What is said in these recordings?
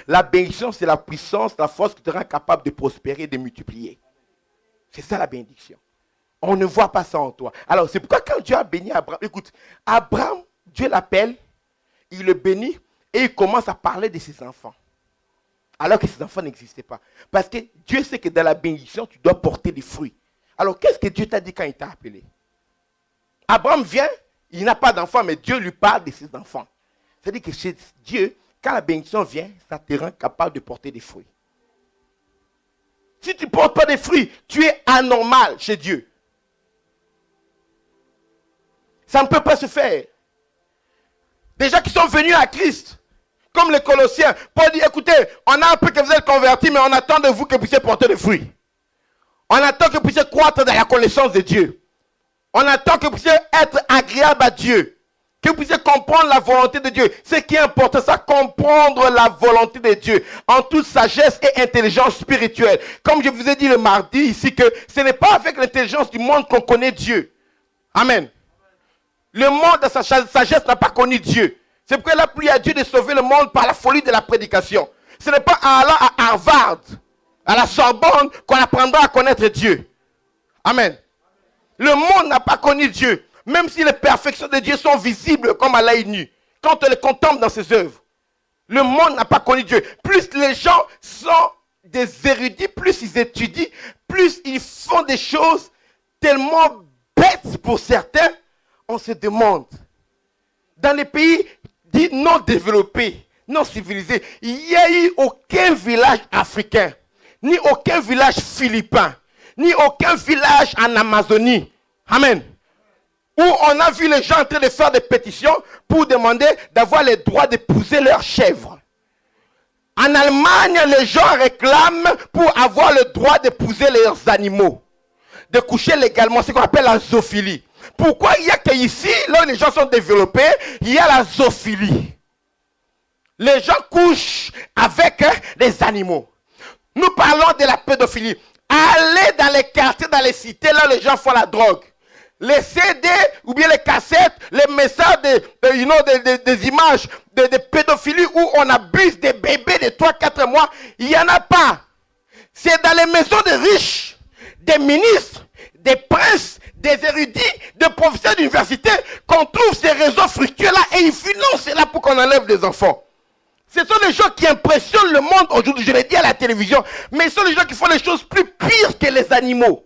La bénédiction, c'est la puissance, la force qui te rend capable de prospérer et de multiplier. C'est ça la bénédiction. On ne voit pas ça en toi. Alors, c'est pourquoi quand Dieu a béni Abraham, écoute, Abraham, Dieu l'appelle, il le bénit et il commence à parler de ses enfants. Alors que ses enfants n'existaient pas. Parce que Dieu sait que dans la bénédiction, tu dois porter des fruits. Alors, qu'est-ce que Dieu t'a dit quand il t'a appelé? Abraham vient, il n'a pas d'enfants, mais Dieu lui parle de ses enfants. C'est-à-dire que chez Dieu, quand la bénédiction vient, ça te rend capable de porter des fruits. Si tu ne portes pas des fruits, tu es anormal chez Dieu. Ça ne peut pas se faire. Des gens qui sont venus à Christ, comme les Colossiens, Paul dit, écoutez, on a appris que vous êtes convertis, mais on attend de vous que vous puissiez porter des fruits. On attend que vous puissiez croître dans la connaissance de Dieu. On attend que vous puissiez être agréable à Dieu. Que vous puissiez comprendre la volonté de Dieu. Ce qui est important, c'est comprendre la volonté de Dieu en toute sagesse et intelligence spirituelle. Comme je vous ai dit le mardi ici, que ce n'est pas avec l'intelligence du monde qu'on connaît Dieu. Amen. Le monde, dans sa sagesse, n'a pas connu Dieu. C'est pourquoi il a prié à Dieu de sauver le monde par la folie de la prédication. Ce n'est pas en allant à Harvard, à la Sorbonne, qu'on apprendra à connaître Dieu. Amen. Le monde n'a pas connu Dieu. Même si les perfections de Dieu sont visibles comme à l'œil nu, quand on les contemple dans ses œuvres, le monde n'a pas connu Dieu. Plus les gens sont des érudits, plus ils étudient, plus ils font des choses tellement bêtes pour certains, on se demande. Dans les pays dits non développés, non civilisés, il n'y a eu aucun village africain, ni aucun village philippin, ni aucun village en Amazonie. Amen. Où on a vu les gens en train de faire des pétitions pour demander d'avoir le droit d'épouser leurs chèvres. En Allemagne, les gens réclament pour avoir le droit d'épouser leurs animaux. De coucher légalement, ce qu'on appelle la zoophilie. Pourquoi il y a qu'ici, là où les gens sont développés, il y a la zoophilie. Les gens couchent avec des animaux. Nous parlons de la pédophilie. Allez dans les quartiers, dans les cités, là les gens font la drogue. Les CD ou bien les cassettes, les messages des images de pédophilie où on abuse des bébés de 3-4 mois, il n'y en a pas. C'est dans les maisons des riches, des ministres, des princes, des érudits, des professeurs d'université qu'on trouve ces réseaux fructueux-là et ils financent cela pour qu'on enlève des enfants. Ce sont les gens qui impressionnent le monde aujourd'hui, je l'ai dit à la télévision, mais ce sont les gens qui font les choses plus pires que les animaux.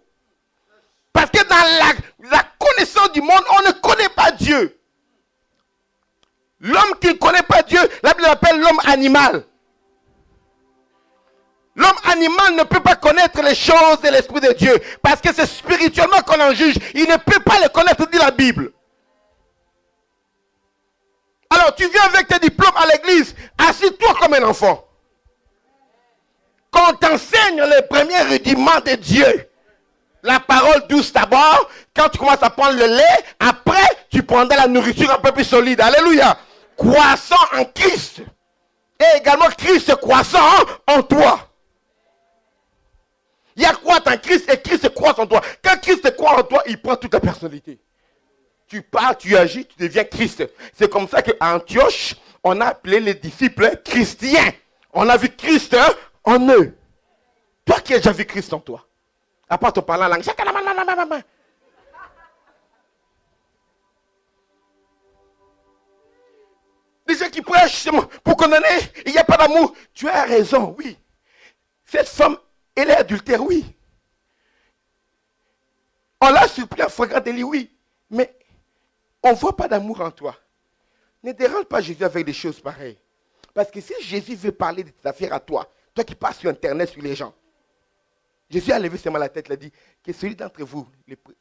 Parce que dans la connaissance du monde, on ne connaît pas Dieu. L'homme qui ne connaît pas Dieu, la Bible l'appelle l'homme animal. L'homme animal ne peut pas connaître les choses de l'Esprit de Dieu. Parce que c'est spirituellement qu'on en juge. Il ne peut pas les connaître, dit la Bible. Alors tu viens avec tes diplômes à l'église, assis-toi comme un enfant. Qu'on t'enseigne les premiers rudiments de Dieu. La parole douce d'abord, quand tu commences à prendre le lait, après tu prendras la nourriture un peu plus solide. Alléluia. Croissant en Christ. Et également Christ croissant en toi. Il y a croître en Christ et Christ croît en toi. Quand Christ croît en toi, il prend toute ta personnalité. Tu parles, tu agis, tu deviens Christ. C'est comme ça qu'à Antioche, on a appelé les disciples chrétiens. On a vu Christ en eux. Toi qui as déjà vu Christ en toi. À part te parler en langue. Des gens qui prêchent pour condamner, il n'y a pas d'amour. Tu as raison, oui. Cette femme, elle est adultère, oui. On l'a surpris en flagrant délit, oui. Mais on ne voit pas d'amour en toi. Ne dérange pas Jésus avec des choses pareilles. Parce que si Jésus veut parler de tes affaires à toi, toi qui passes sur Internet, sur les gens, Jésus a levé seulement la tête, il a dit que celui d'entre vous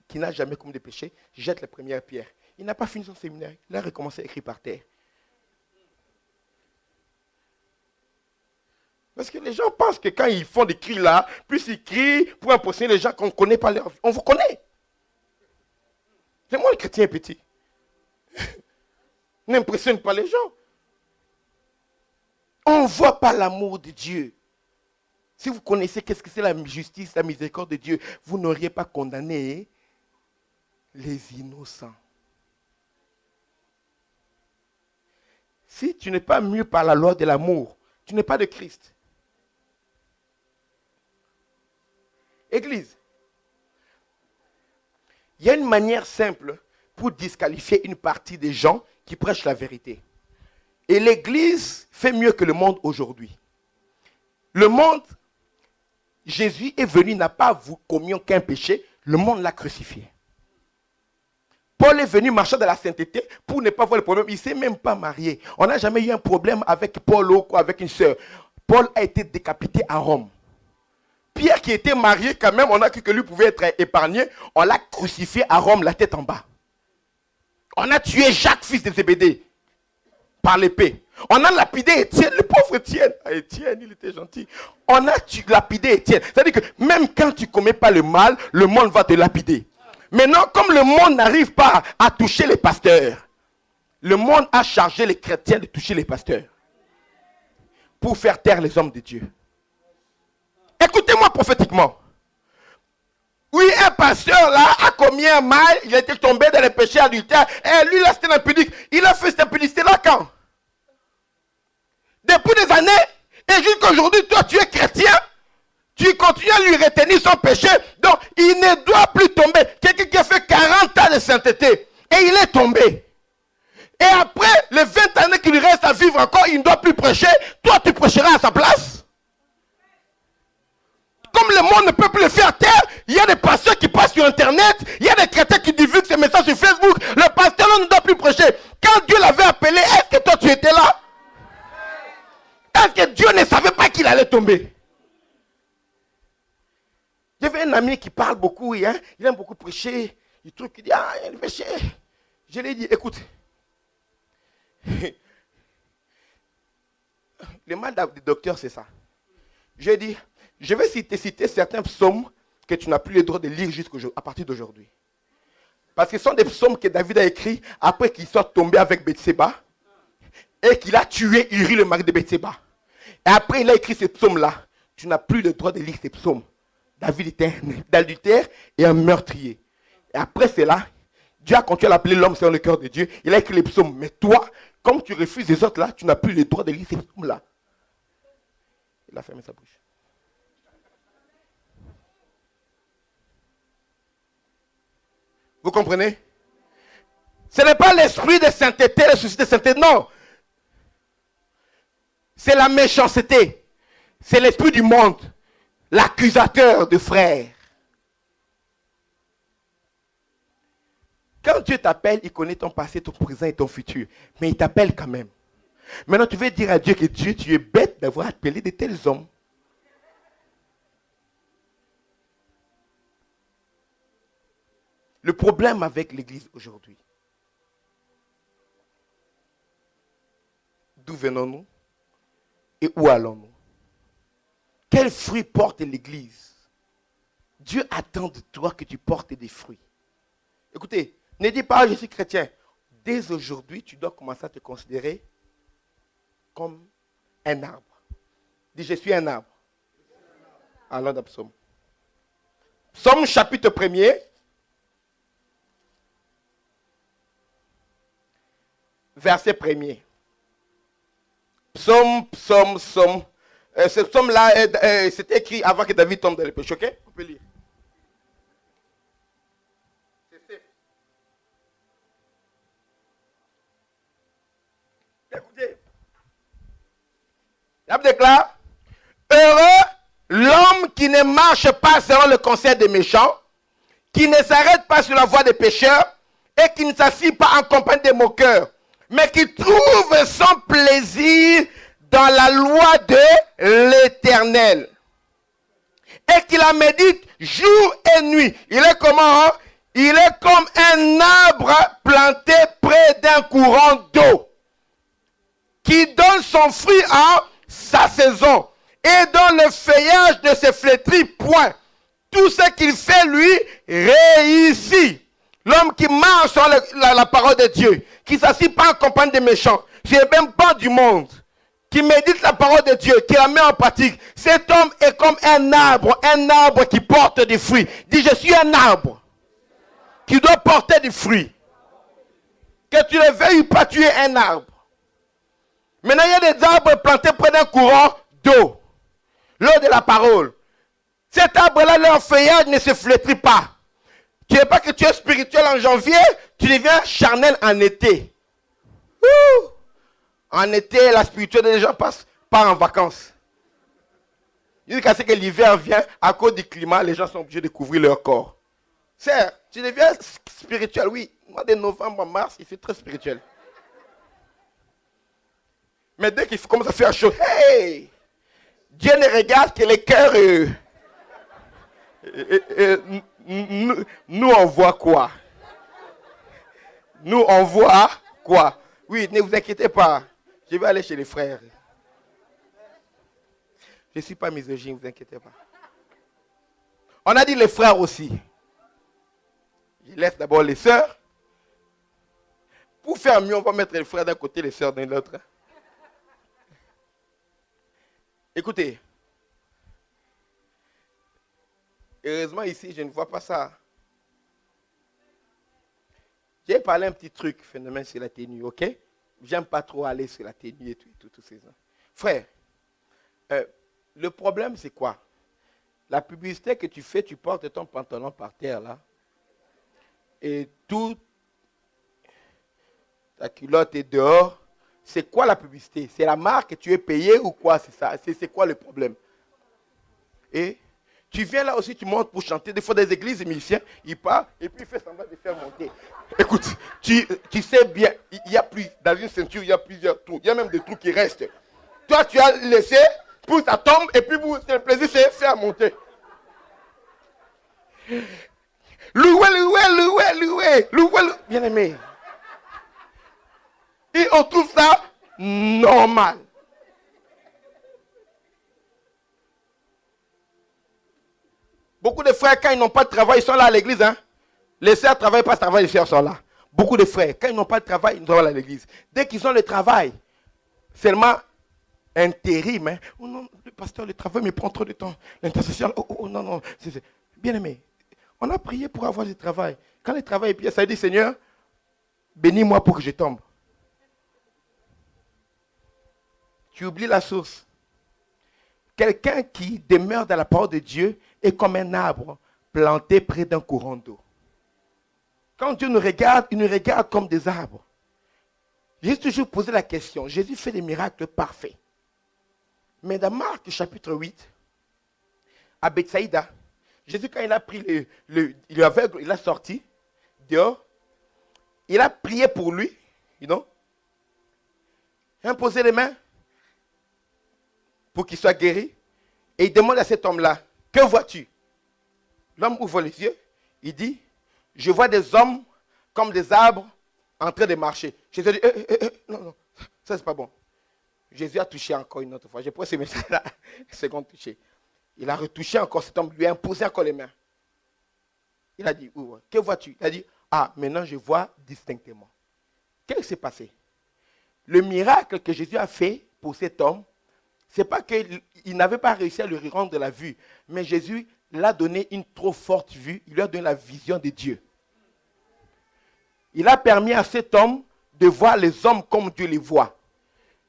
qui n'a jamais commis de péché, jette la première pierre. Il n'a pas fini son séminaire, il a recommencé à écrire par terre. Parce que les gens pensent que quand ils font des cris là, puis ils crient pour impressionner les gens qu'on ne connaît pas leur vie. On vous connaît. C'est moi le chrétien petit. N'impressionne pas les gens. On ne voit pas l'amour de Dieu. Si vous connaissez qu'est-ce que c'est la justice, la miséricorde de Dieu, vous n'auriez pas condamné les innocents. Si tu n'es pas mû par la loi de l'amour, tu n'es pas de Christ. Église, il y a une manière simple pour disqualifier une partie des gens qui prêchent la vérité. Et l'Église fait mieux que le monde aujourd'hui. Le monde, Jésus est venu, n'a pas commis aucun péché, le monde l'a crucifié. Paul est venu marcher dans la sainteté pour ne pas voir le problème. Il ne s'est même pas marié. On n'a jamais eu un problème avec Paul ou avec une sœur. Paul a été décapité à Rome. Pierre qui était marié quand même, on a cru que lui pouvait être épargné. On l'a crucifié à Rome, la tête en bas. On a tué Jacques, fils de Zébédée, par l'épée. On a lapidé Étienne, le pauvre Étienne. Ah, Étienne, il était gentil. On a lapidé Étienne. C'est-à-dire que même quand tu ne commets pas le mal, le monde va te lapider. Maintenant, comme le monde n'arrive pas à toucher les pasteurs, le monde a chargé les chrétiens de toucher les pasteurs pour faire taire les hommes de Dieu. Écoutez-moi prophétiquement. Oui, un pasteur là a commis un mal, il a été tombé dans les péchés adultères, et lui là c'était impudique. Il a fait cette impudicité là quand? Depuis des années, et jusqu'à aujourd'hui, toi tu es chrétien, tu continues à lui retenir son péché, donc il ne doit plus tomber. Quelqu'un qui a fait 40 ans de sainteté, et il est tombé. Et après les 20 années qu'il lui reste à vivre encore, il ne doit plus prêcher, toi tu prêcheras à sa place. Comme le monde ne peut plus le faire taire, il y a des pasteurs qui passent sur Internet, il y a des chrétiens qui divulguent ces messages sur Facebook, le pasteur ne doit plus prêcher. Quand Dieu l'avait appelé, est-ce que toi tu étais là? Est-ce que Dieu ne savait pas qu'il allait tomber? J'avais un ami qui parle beaucoup, hein, il aime beaucoup prêcher, il dit, ah, il y a le péché. Je lui ai dit, écoute, le mal du docteur c'est ça. Je lui ai dit, je vais citer certains psaumes que tu n'as plus le droit de lire à partir d'aujourd'hui. Parce que ce sont des psaumes que David a écrits après qu'il soit tombé avec Bathsheba et qu'il a tué Uri, le mari de Bathsheba. Et après, il a écrit ces psaumes-là. Tu n'as plus le droit de lire ces psaumes. David était un adultère et un meurtrier. Et après cela, Dieu a continué à l'appeler l'homme selon le cœur de Dieu. Il a écrit les psaumes. Mais toi, comme tu refuses les autres là, tu n'as plus le droit de lire ces psaumes-là. Il a fermé sa bouche. Vous comprenez? Ce n'est pas l'esprit de sainteté, le souci de sainteté, non. C'est la méchanceté. C'est l'esprit du monde. L'accusateur de frères. Quand Dieu t'appelle, il connaît ton passé, ton présent et ton futur. Mais il t'appelle quand même. Maintenant, tu veux dire à Dieu que Dieu, tu es bête d'avoir appelé de tels hommes. Le problème avec l'Église aujourd'hui, d'où venons-nous et où allons-nous? Quels fruits porte l'Église? Dieu attend de toi que tu portes des fruits. Écoutez, ne dis pas, je suis chrétien. Dès aujourd'hui, tu dois commencer à te considérer comme un arbre. Dis, je suis un arbre. Allons dans Psaume. Psaume chapitre 1er. Verset 1er. Psaume. Ce psaume-là, c'était écrit avant que David tombe dans le péché, ok? On peut lire. Écoutez. La Bible déclare, heureux qui ne marche pas selon le conseil des méchants, qui ne s'arrête pas sur la voie des pécheurs et qui ne s'assied pas en compagnie des moqueurs, mais qui trouve son plaisir dans la loi de l'Éternel et qui la médite jour et nuit. Il est comment? Il est comme un arbre planté près d'un courant d'eau qui donne son fruit en sa saison et dont le feuillage ne se flétrit point. Tout ce qu'il fait, lui, réussit. L'homme qui marche sur la parole de Dieu, qui ne s'assied pas en compagnie des méchants, qui n'est même pas du monde, qui médite la parole de Dieu, qui la met en pratique. Cet homme est comme un arbre qui porte des fruits. Dis, je suis un arbre qui doit porter des fruits. Que tu le veuilles ou pas, tu es un arbre. Maintenant, il y a des arbres plantés près d'un courant d'eau. L'eau de la parole. Cet arbre-là, leur feuillage ne se flétrit pas. Tu n'es pas que tu es spirituel en janvier, tu deviens charnel en été. Ouh. En été, la spiritualité des gens part en vacances. Jusqu'à ce que l'hiver vient, à cause du climat, les gens sont obligés de couvrir leur corps. Certes, tu deviens spirituel, oui. Mois de novembre à mars, il fait très spirituel. Mais dès qu'il commence à faire chaud, hey! Dieu ne regarde que les cœurs. Nous, on voit quoi? Nous, on voit quoi? Oui, ne vous inquiétez pas. Je vais aller chez les frères. Je ne suis pas misogyne, ne vous inquiétez pas. On a dit les frères aussi. Je laisse d'abord les sœurs. Pour faire mieux, on va mettre les frères d'un côté, les sœurs de l'autre. Écoutez. Heureusement, ici, je ne vois pas ça. J'ai parlé un petit truc, phénomène sur la tenue, ok? J'aime pas trop aller sur la tenue et tout ces gens. Frère, le problème, c'est quoi? La publicité que tu fais, tu portes ton pantalon par terre, là. Et tout, ta culotte est dehors. C'est quoi la publicité? C'est la marque que tu es payé ou quoi? C'est ça. C'est quoi le problème? Et tu viens là aussi, tu montes pour chanter. Des fois, des églises, les musiciens, ils partent et puis ils font semblant de faire monter. Écoute, tu sais bien, il y a plus, dans une ceinture, il y a plusieurs trous. Il y a même des trous qui restent. Toi, tu as laissé pour ça tombe et puis vous, le plaisir, c'est faire monter. Loué. Bien aimé. Et on trouve ça normal. Beaucoup de frères, quand ils n'ont pas de travail, ils sont là à l'église. Hein? Les sœurs ne travaillent pas, les sœurs sont là. Beaucoup de frères, quand ils n'ont pas de travail, ils sont là à l'église. Dès qu'ils ont le travail, seulement intérim. Hein? Oh non, le pasteur, le travail me prend trop de temps. L'intercession, non. Bien aimé, on a prié pour avoir du travail. Quand le travail est bien, ça dit, Seigneur, bénis-moi pour que je tombe. Tu oublies la source. Quelqu'un qui demeure dans la parole de Dieu est comme un arbre planté près d'un courant d'eau. Quand Dieu nous regarde, il nous regarde comme des arbres. J'ai toujours posé la question. Jésus fait des miracles parfaits. Mais dans Marc chapitre 8, à Bethsaïda, Jésus, quand il a pris l'aveugle, il a sorti dehors. Il a prié pour lui, il a imposé les mains pour qu'il soit guéri. Et il demande à cet homme-là, que vois-tu? L'homme ouvre les yeux, il dit, je vois des hommes comme des arbres en train de marcher. Jésus a dit, non, ça c'est pas bon. Jésus a touché encore une autre fois. J'ai pris ce message-là, second touché. Il a retouché encore cet homme, lui a imposé encore les mains. Il a dit, que vois-tu? Il a dit, maintenant je vois distinctement. Qu'est-ce qui s'est passé? Le miracle que Jésus a fait pour cet homme, ce n'est pas qu'il n'avait pas réussi à lui rendre la vue, mais Jésus l'a donné une trop forte vue, il lui a donné la vision de Dieu. Il a permis à cet homme de voir les hommes comme Dieu les voit.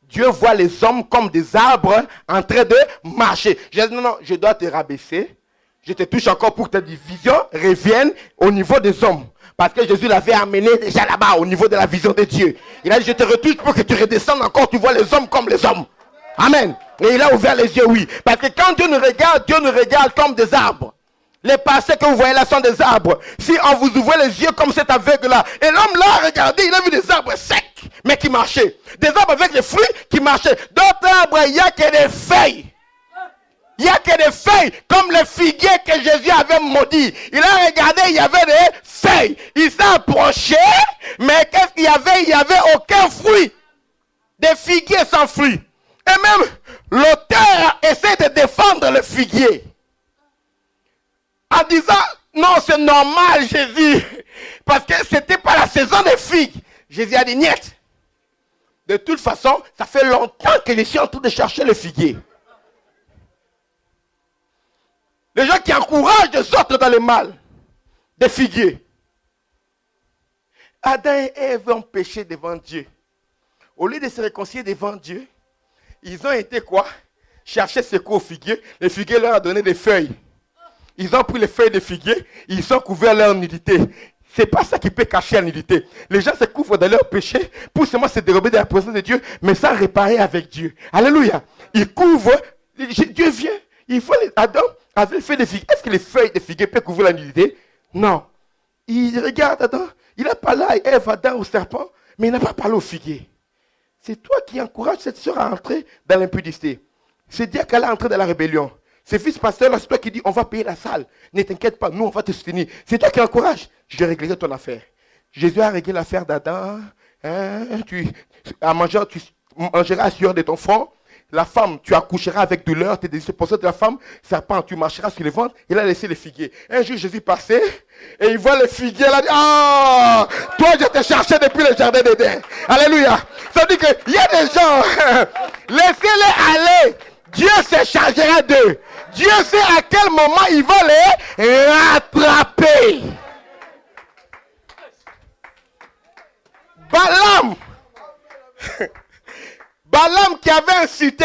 Dieu voit les hommes comme des arbres en train de marcher. Je dis non, je dois te rabaisser. Je te touche encore pour que ta vision revienne au niveau des hommes. Parce que Jésus l'avait amené déjà là-bas, au niveau de la vision de Dieu. Il a dit, je te retouche pour que tu redescendes encore, tu vois les hommes comme les hommes. Amen. Et il a ouvert les yeux, oui. Parce que quand Dieu nous regarde comme des arbres. Les passés que vous voyez là sont des arbres. Si on vous ouvre les yeux comme cet aveugle-là, et l'homme là, regardez, il a vu des arbres secs, mais qui marchaient. Des arbres avec des fruits qui marchaient. D'autres arbres, il n'y a que des feuilles. Il n'y a que des feuilles, comme le figuier que Jésus avait maudit. Il a regardé, il y avait des feuilles. Il s'est approché, mais qu'est-ce qu'il y avait? Il n'y avait aucun fruit. Des figuiers sans fruits. Et même l'auteur essaie de défendre le figuier. En disant, non, c'est normal, Jésus. Parce que ce n'était pas la saison des figues. Jésus a dit, niet. De toute façon, ça fait longtemps que je suis en train de chercher le figuier. Les gens qui encouragent les autres dans le mal. Des figuiers. Adam et Ève ont péché devant Dieu. Au lieu de se réconcilier devant Dieu, ils ont été quoi? Chercher secours au figuier. Le figuier leur a donné des feuilles. Ils ont pris les feuilles de figuier. Ils ont couvert leur nudité. C'est pas ça qui peut cacher la nudité. Les gens se couvrent dans leur péché pour seulement se dérober de la présence de Dieu, mais sans réparer avec Dieu. Alléluia. Ils couvrent. Dieu vient. Il faut Adam avait les feuilles de figuier. Est-ce que les feuilles de figuier peuvent couvrir la nudité? Non. Il regarde Adam. Il a parlé à Ève, Adam, au serpent, mais il n'a pas parlé au figuier. C'est toi qui encourages cette soeur à entrer dans l'impudicité. C'est dire qu'elle est entrée dans la rébellion. Ce fils pasteur, là, c'est toi qui dis, on va payer la salle. Ne t'inquiète pas, nous, on va te soutenir. C'est toi qui encourages. Je réglerai ton affaire. Jésus a réglé l'affaire d'Adam. Tu mangeras sur de ton front. La femme, tu accoucheras avec douleur. Tes désirs pour de la femme. Serpent, tu marcheras sur le ventre. Il a laissé les figuiers. Un jour, Jésus passait et il voit les figuiers. Il a dit, ah, toi, je t'ai cherché depuis le jardin d'Éden. Alléluia. Ça veut dire qu'il y a des gens, laissez-les aller. Dieu se chargera d'eux. Dieu sait à quel moment il va les rattraper. Balaam qui avait incité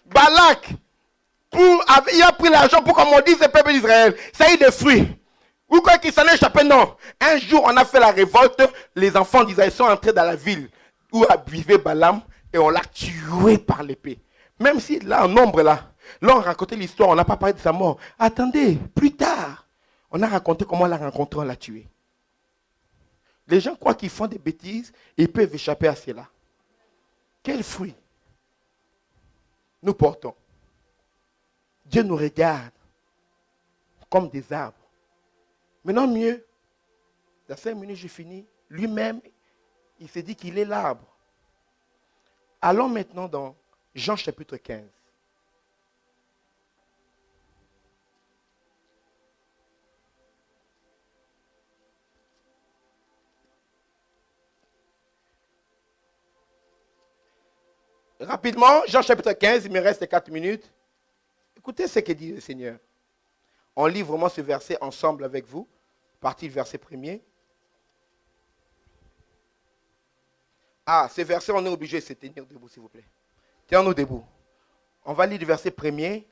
Balak, il a pris l'argent pour qu'on maudisse le peuple d'Israël. Ça a eu des fruits. Ou quoi qu'il s'en est échappé, non. Un jour, on a fait la révolte. Les enfants d'Israël sont entrés dans la ville où vivait Balaam et on l'a tué par l'épée. Même si là, en nombre, là on racontait l'histoire, on n'a pas parlé de sa mort. Attendez, plus tard, on a raconté comment on l'a rencontré, on l'a tué. Les gens croient qu'ils font des bêtises et ils peuvent échapper à cela. Quel fruit nous portons? Dieu nous regarde comme des arbres. Maintenant, mieux, dans 5 minutes, j'ai fini. Lui-même, il s'est dit qu'il est l'arbre. Allons maintenant dans Jean chapitre 15. Rapidement, Jean chapitre 15, il me reste 4 minutes. Écoutez ce que dit le Seigneur. On lit vraiment ce verset ensemble avec vous. Partie du verset premier. Ah, ce verset, on est obligé de se tenir debout, s'il vous plaît. Tenons-nous debout. On va lire le verset premier.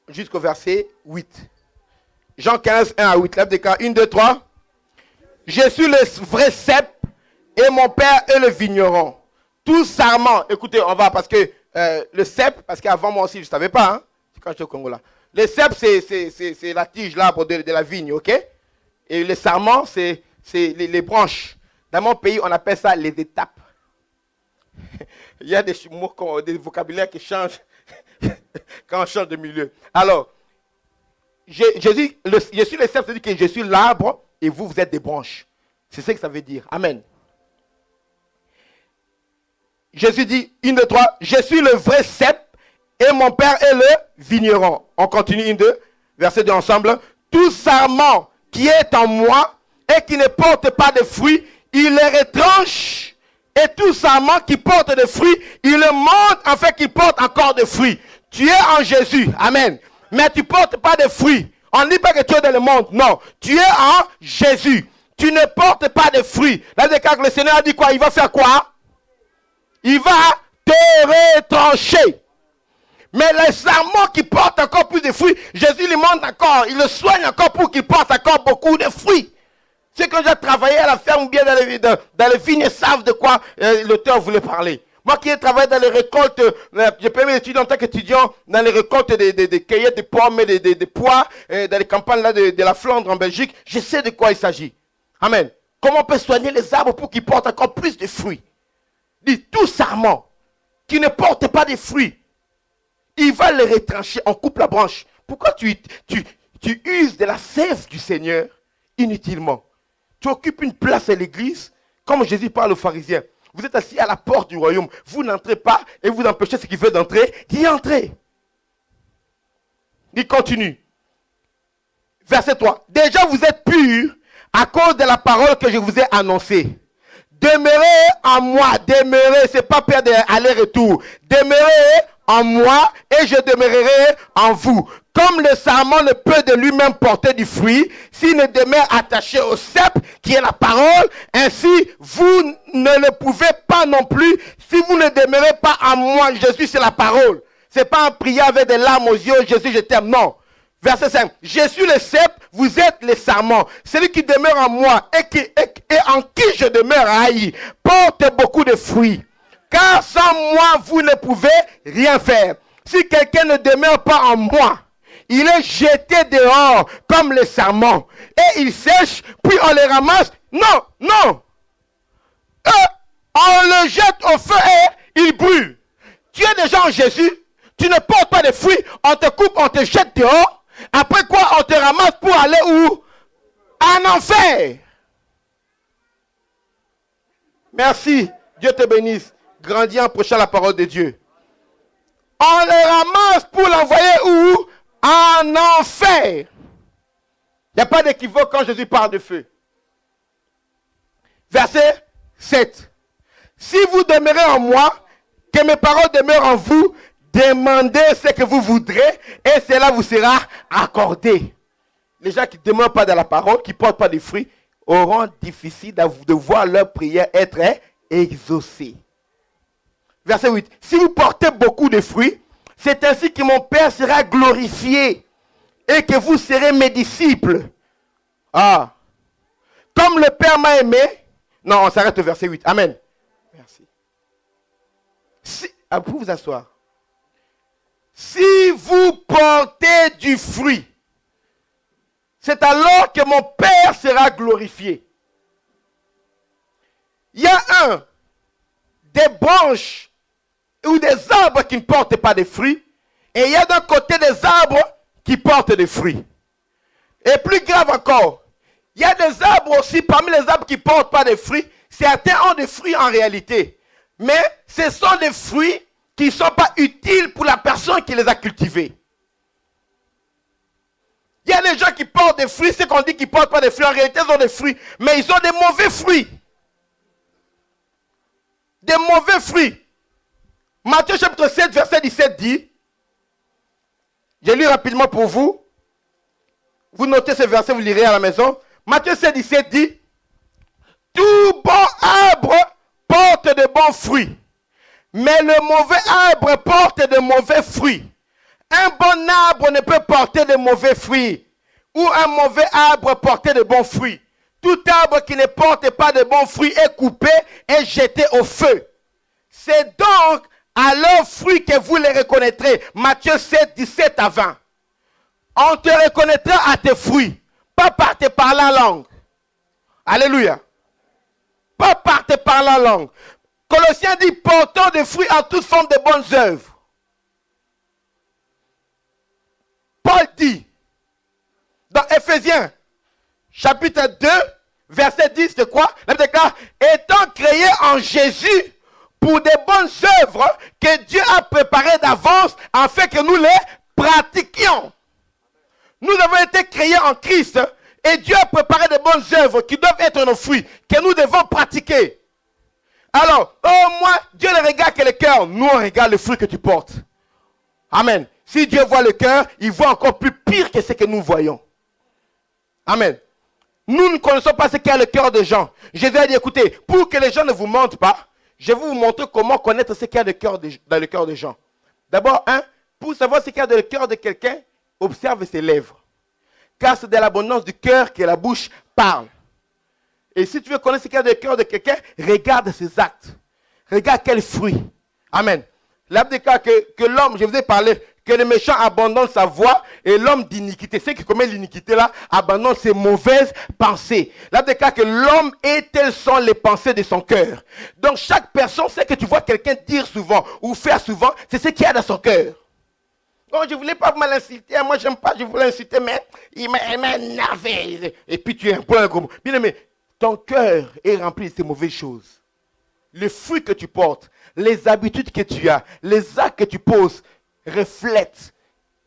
Jusqu'au verset 8. Jean 15, 1 à 8. Lève des cas. 1, 2, 3. Je suis le vrai cep et mon père est le vigneron. Tout sarment. Écoutez, on va parce que le cep, parce qu'avant moi aussi, je ne savais pas. Hein, c'est quand j'étais au Congo là. Le cep, c'est la tige, l'arbre de la vigne, ok? Et le sarment, c'est les branches. Dans mon pays, on appelle ça les étapes. Il y a des mots, des vocabulaires qui changent quand on change de milieu. Alors, je suis le cep, c'est-à-dire que je suis l'arbre et vous, vous êtes des branches. C'est ce que ça veut dire. Amen. Jésus dit, 1, 2, 3, je suis le vrai cep et mon père est le vigneron. On continue, 1, 2, verset 2 ensemble. Tout sarment qui est en moi et qui ne porte pas de fruits, il le retranche. Et tout sarment qui porte des fruits, il le monte afin qu'il porte encore des fruits. Tu es en Jésus. Amen. Mais tu ne portes pas de fruits. On ne dit pas que tu es dans le monde. Non. Tu es en Jésus. Tu ne portes pas de fruits. Là, quand le Seigneur a dit quoi? Il va faire quoi? Il va te retrancher. Mais les sarments qui portent encore plus de fruits, Jésus lui montre encore, il le soigne encore pour qu'il porte encore beaucoup de fruits. Ceux qui ont déjà travaillé à la ferme ou bien dans les vignes savent de quoi l'auteur voulait parler. Moi qui ai travaillé dans les récoltes, j'ai permis d'étudier en tant qu'étudiant dans les récoltes des cueillettes de pommes et des pois, dans les campagnes là, de la Flandre en Belgique, je sais de quoi il s'agit. Amen. Comment on peut soigner les arbres pour qu'ils portent encore plus de fruits? Dit tout sarment qui ne porte pas de fruits, il va les retrancher, on coupe la branche. Pourquoi tu uses de la sève du Seigneur inutilement? Tu occupes une place à l'église, comme Jésus parle aux pharisiens. Vous êtes assis à la porte du royaume, vous n'entrez pas et vous empêchez ceux qui veulent d'entrer d'y entrer. Il continue. Verset 3. Déjà vous êtes purs à cause de la parole que je vous ai annoncée. Demeurez en moi, demeurez, c'est pas perdre aller-retour. Demeurez en moi et je demeurerai en vous. Comme le sarment ne peut de lui-même porter du fruit, s'il ne demeure attaché au cep qui est la parole, ainsi vous ne le pouvez pas non plus si vous ne demeurez pas en moi. Jésus c'est la parole. C'est pas en priant avec des larmes aux yeux, Jésus je t'aime, non. Verset 5. Je suis le cep, vous êtes les sarments. Celui qui demeure en moi et en qui je demeure haï, porte beaucoup de fruits. Car sans moi, vous ne pouvez rien faire. Si quelqu'un ne demeure pas en moi, il est jeté dehors comme les sarments. Et il sèche, puis on les ramasse. Non, non. On le jette au feu et il brûle. Tu es déjà en Jésus, tu ne portes pas de fruits, on te coupe, on te jette dehors. Après quoi, on te ramasse pour aller où? En enfer. Merci. Dieu te bénisse. Grandis en prêchant la parole de Dieu. On le ramasse pour l'envoyer où? En enfer. Il n'y a pas d'équivoque quand Jésus parle de feu. Verset 7. Si vous demeurez en moi, que mes paroles demeurent en vous, demandez ce que vous voudrez et cela vous sera accordé. Les gens qui ne demeurent pas dans la parole, qui ne portent pas de fruits, auront difficile de voir leur prière être exaucée. Verset 8. Si vous portez beaucoup de fruits, c'est ainsi que mon Père sera glorifié et que vous serez mes disciples. Ah. Comme le Père m'a aimé. Non, on s'arrête au verset 8. Amen. Merci. Vous pouvez vous asseoir. Si vous portez du fruit, c'est alors que mon Père sera glorifié. Il y a des branches ou des arbres qui ne portent pas de fruits, et il y a d'un côté des arbres qui portent des fruits. Et plus grave encore, il y a des arbres aussi, parmi les arbres qui ne portent pas de fruits, certains ont des fruits en réalité. Mais ce sont des fruits qui ne sont pas utiles pour la personne qui les a cultivés. Il y a des gens qui portent des fruits, ceux qu'on dit qu'ils ne portent pas de fruits, en réalité ils ont des fruits, mais ils ont des mauvais fruits. Des mauvais fruits. Matthieu chapitre 7, verset 17 dit, je lis rapidement pour vous, vous notez ce verset, vous lirez à la maison. Matthieu 7, 17 dit, tout bon arbre porte de bons fruits, mais le mauvais arbre porte de mauvais fruits. Un bon arbre ne peut porter de mauvais fruits, ou un mauvais arbre porter de bons fruits. Tout arbre qui ne porte pas de bons fruits est coupé et jeté au feu. C'est donc à leurs fruits que vous les reconnaîtrez. Matthieu 7, 17 à 20. On te reconnaîtra à tes fruits, pas par tes parler en langue. Alléluia. Pas par tes parler en langue. Colossiens dit, portons des fruits en toute forme de bonnes œuvres. Paul dit, dans Éphésiens, chapitre 2, verset 10, de quoi? Il déclare, étant créés en Jésus pour des bonnes œuvres que Dieu a préparées d'avance afin que nous les pratiquions. Nous avons été créés en Christ et Dieu a préparé des bonnes œuvres qui doivent être nos fruits, que nous devons pratiquer. Alors, au moins, Dieu ne regarde que le cœur. Nous, on regarde le fruit que tu portes. Amen. Si Dieu voit le cœur, il voit encore plus pire que ce que nous voyons. Amen. Nous ne connaissons pas ce qu'est le cœur des gens. Jésus a dit, écoutez, pour que les gens ne vous mentent pas, je vais vous montrer comment connaître ce qu'il y a dans le cœur des gens. D'abord, pour savoir ce qu'il y a dans le cœur de quelqu'un, observe ses lèvres. Car c'est de l'abondance du cœur que la bouche parle. Et si tu veux connaître ce qu'il y a dans le cœur de quelqu'un, regarde ses actes. Regarde quel fruit. Amen. La Bible déclare que l'homme, je vous ai parlé, que le méchant abandonne sa voie et l'homme d'iniquité, ceux qui commettent l'iniquité là, abandonne ses mauvaises pensées. La Bible déclare que l'homme et telles sont les pensées de son cœur. Donc chaque personne, c'est que tu vois quelqu'un dire souvent ou faire souvent, c'est ce qu'il y a dans son cœur. Oh, je ne voulais pas mal insulter, moi j'aime pas, je voulais insulter, mais il m'a énervé. Et puis tu es un peu un gros. Bien aimé, ton cœur est rempli de ces mauvaises choses. Les fruits que tu portes, les habitudes que tu as, les actes que tu poses, reflètent.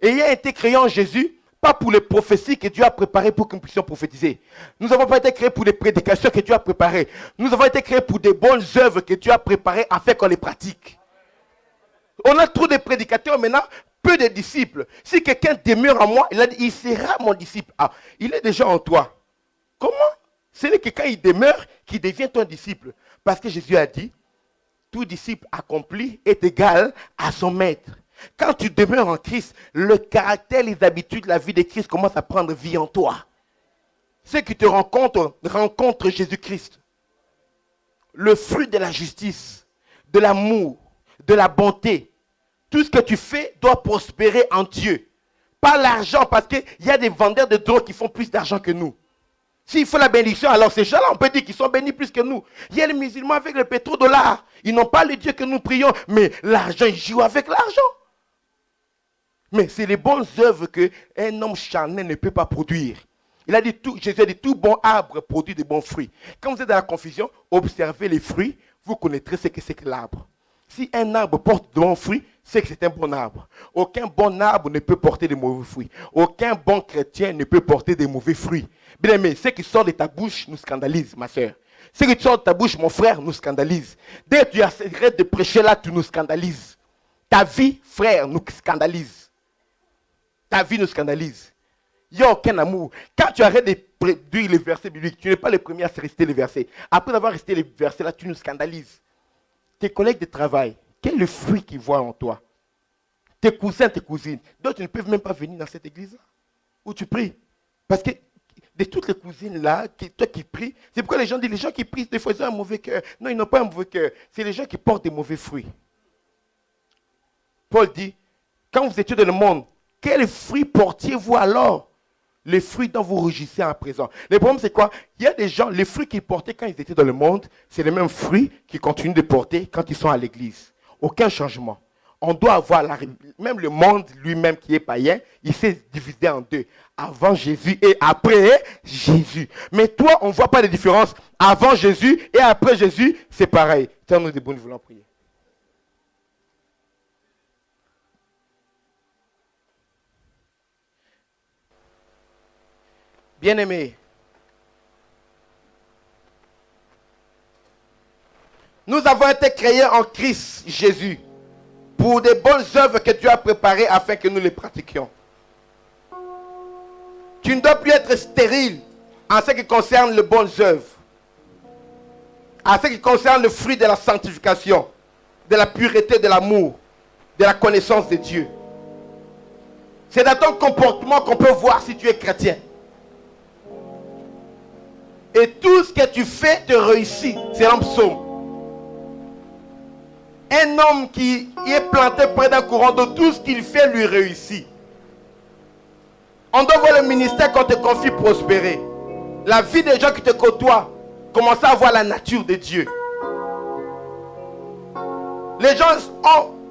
Ayant été créé en Jésus, pas pour les prophéties que Dieu a préparées pour que nous puissions prophétiser. Nous n'avons pas été créés pour les prédications que Dieu a préparées. Nous avons été créés pour des bonnes œuvres que Dieu a préparées afin qu'on les pratique. On a trop de prédicateurs maintenant, peu de disciples. Si quelqu'un demeure en moi, il a dit, il sera mon disciple. Ah, il est déjà en toi. Comment? Ce n'est que quand il demeure qu'il devient ton disciple. Parce que Jésus a dit, tout disciple accompli est égal à son maître. Quand tu demeures en Christ, le caractère, les habitudes, la vie de Christ commence à prendre vie en toi. Ceux qui te rencontrent Jésus-Christ. Le fruit de la justice, de l'amour, de la bonté. Tout ce que tu fais doit prospérer en Dieu. Pas l'argent, parce qu'il y a des vendeurs de drogue qui font plus d'argent que nous. S'il faut la bénédiction, alors ces gens-là, on peut dire qu'ils sont bénis plus que nous. Il y a les musulmans avec le pétrodollar. Ils n'ont pas le Dieu que nous prions, mais l'argent, ils jouent avec l'argent. Mais c'est les bonnes œuvres qu'un homme charnel ne peut pas produire. Il a dit, Jésus a dit, tout bon arbre produit de bons fruits. Quand vous êtes dans la confusion, observez les fruits, vous connaîtrez ce que c'est que l'arbre. Si un arbre porte de bons fruits, c'est que c'est un bon arbre. Aucun bon arbre ne peut porter de mauvais fruits. Aucun bon chrétien ne peut porter de mauvais fruits. Bien aimé, ce qui sort de ta bouche nous scandalise, ma soeur. Ce qui sort de ta bouche, mon frère, nous scandalise. Dès que tu arrêtes de prêcher là, tu nous scandalises. Ta vie, frère, nous scandalise. Ta vie nous scandalise. Il n'y a aucun amour. Quand tu arrêtes de prédire les versets bibliques, tu n'es pas le premier à se réciter les versets. Après avoir récité les versets là, tu nous scandalises. Tes collègues de travail, quel est le fruit qu'ils voient en toi? Tes cousins, tes cousines, d'autres ne peuvent même pas venir dans cette église-là où tu pries. Parce que de toutes les cousines-là, toi qui pries, c'est pourquoi les gens disent, les gens qui prient, des fois, ils ont un mauvais cœur. Non, ils n'ont pas un mauvais cœur. C'est les gens qui portent des mauvais fruits. Paul dit, quand vous étiez dans le monde, quels fruits portiez-vous alors? Les fruits dont vous rougissez à présent. Le problème, c'est quoi? Il y a des gens, les fruits qu'ils portaient quand ils étaient dans le monde, c'est les mêmes fruits qu'ils continuent de porter quand ils sont à l'église. Aucun changement. On doit avoir, même le monde lui-même qui est païen, il s'est divisé en deux. Avant Jésus et après Jésus. Mais toi, on ne voit pas de différence. Avant Jésus et après Jésus, c'est pareil. Tiens-nous debout, nous voulons prier. Bien-aimés, nous avons été créés en Christ Jésus pour des bonnes œuvres que Dieu a préparées afin que nous les pratiquions. Tu ne dois plus être stérile en ce qui concerne les bonnes œuvres, en ce qui concerne le fruit de la sanctification, de la pureté, de l'amour, de la connaissance de Dieu. C'est dans ton comportement qu'on peut voir si tu es chrétien. Et tout ce que tu fais te réussit. C'est un psaume. Un homme qui est planté près d'un courant d'eau, tout ce qu'il fait lui réussit. On doit voir le ministère qu'on te confie prospérer. La vie des gens qui te côtoient, commence à voir la nature de Dieu. Les gens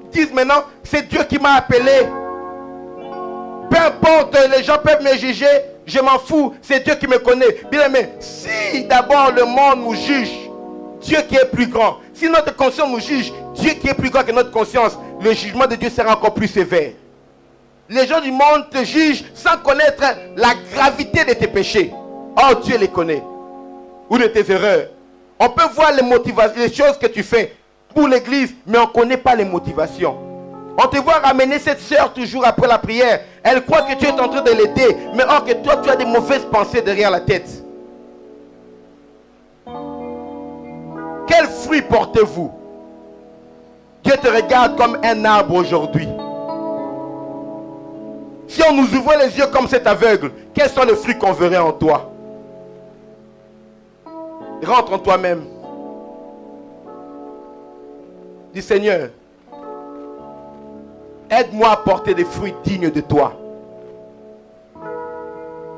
disent maintenant, c'est Dieu qui m'a appelé. Peu importe, les gens peuvent me juger. Je m'en fous, c'est Dieu qui me connaît. Bien aimé, si d'abord le monde nous juge, Dieu qui est plus grand. Si notre conscience nous juge, Dieu qui est plus grand que notre conscience, le jugement de Dieu sera encore plus sévère. Les gens du monde te jugent sans connaître la gravité de tes péchés. Oh, Dieu les connaît. Ou de tes erreurs. On peut voir les motivations, les choses que tu fais pour l'église, mais on ne connaît pas les motivations. On te voit ramener cette sœur toujours après la prière. Elle croit que tu es en train de l'aider. Mais or que toi, tu as des mauvaises pensées derrière la tête. Quel fruit portez-vous? Dieu te regarde comme un arbre aujourd'hui. Si on nous ouvrait les yeux comme cet aveugle, quels sont les fruits qu'on verrait en toi? Rentre en toi-même. Dis Seigneur, aide-moi à porter des fruits dignes de toi.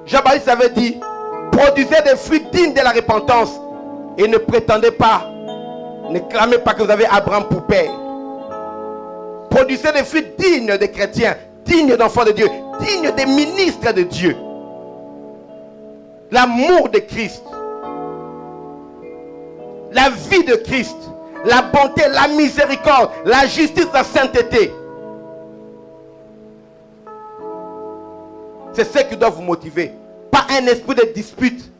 Jean-Baptiste avait dit, produisez des fruits dignes de la repentance et ne prétendez pas, ne clamez pas que vous avez Abraham pour père. Produisez des fruits dignes des chrétiens, dignes d'enfants de Dieu, dignes des ministres de Dieu. L'amour de Christ, la vie de Christ, la bonté, la miséricorde, la justice, la sainteté. C'est ce qui doit vous motiver. Pas un esprit de dispute,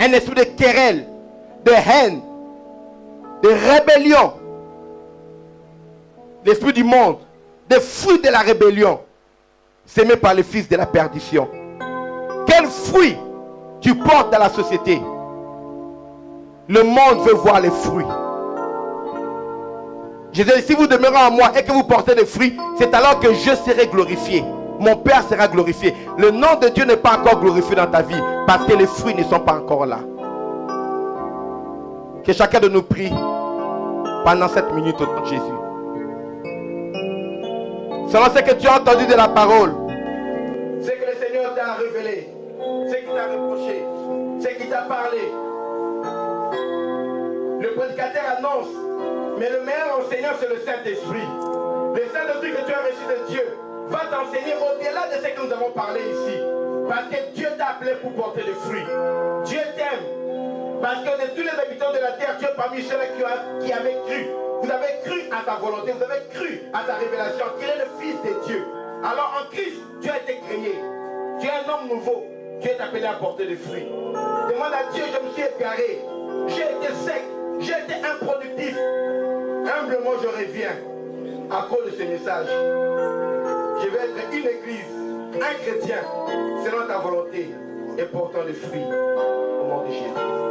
un esprit de querelle, de haine, de rébellion. L'esprit du monde, des fruits de la rébellion, sémés par les fils de la perdition. Quel fruit tu portes dans la société? Le monde veut voir les fruits. Je dis, si vous demeurez en moi et que vous portez des fruits, c'est alors que je serai glorifié. Mon Père sera glorifié. Le nom de Dieu n'est pas encore glorifié dans ta vie parce que les fruits ne sont pas encore là. Que chacun de nous prie pendant cette minute au nom de Jésus. Selon ce que tu as entendu de la parole, ce que le Seigneur t'a révélé, ce qu'il t'a reproché, ce qu'il t'a parlé. Le prédicateur annonce, mais le meilleur enseignant c'est le Saint-Esprit. Le Saint-Esprit que tu as reçu de Dieu va t'enseigner au-delà de ce que nous avons parlé ici. Parce que Dieu t'a appelé pour porter des fruits. Dieu t'aime. Parce que de tous les habitants de la terre, Dieu parmi ceux qui avaient cru. Vous avez cru à ta volonté, vous avez cru à ta révélation, qu'il est le Fils de Dieu. Alors en Christ, tu as été créé. Tu es un homme nouveau. Dieu est appelé à porter des fruits. Demande à Dieu, je me suis égaré. J'ai été sec. J'ai été improductif. Humblement, je reviens à cause de ce message. Je vais être une église, un chrétien, selon ta volonté et portant des fruits au nom de Jésus.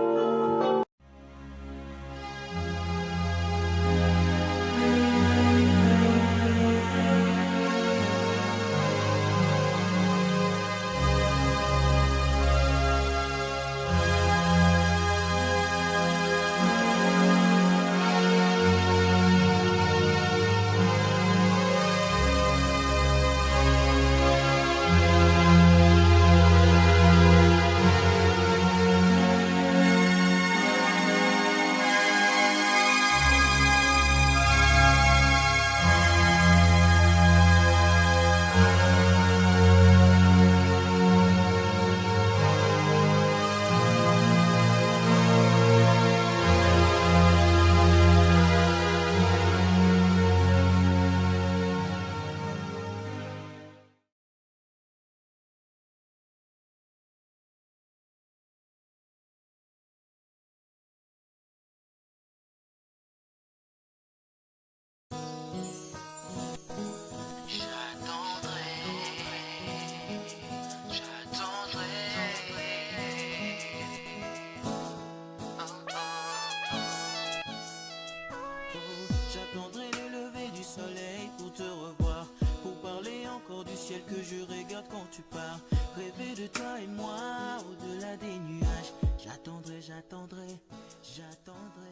Que je regarde quand tu pars, rêver de toi et moi au-delà des nuages. J'attendrai, j'attendrai, j'attendrai.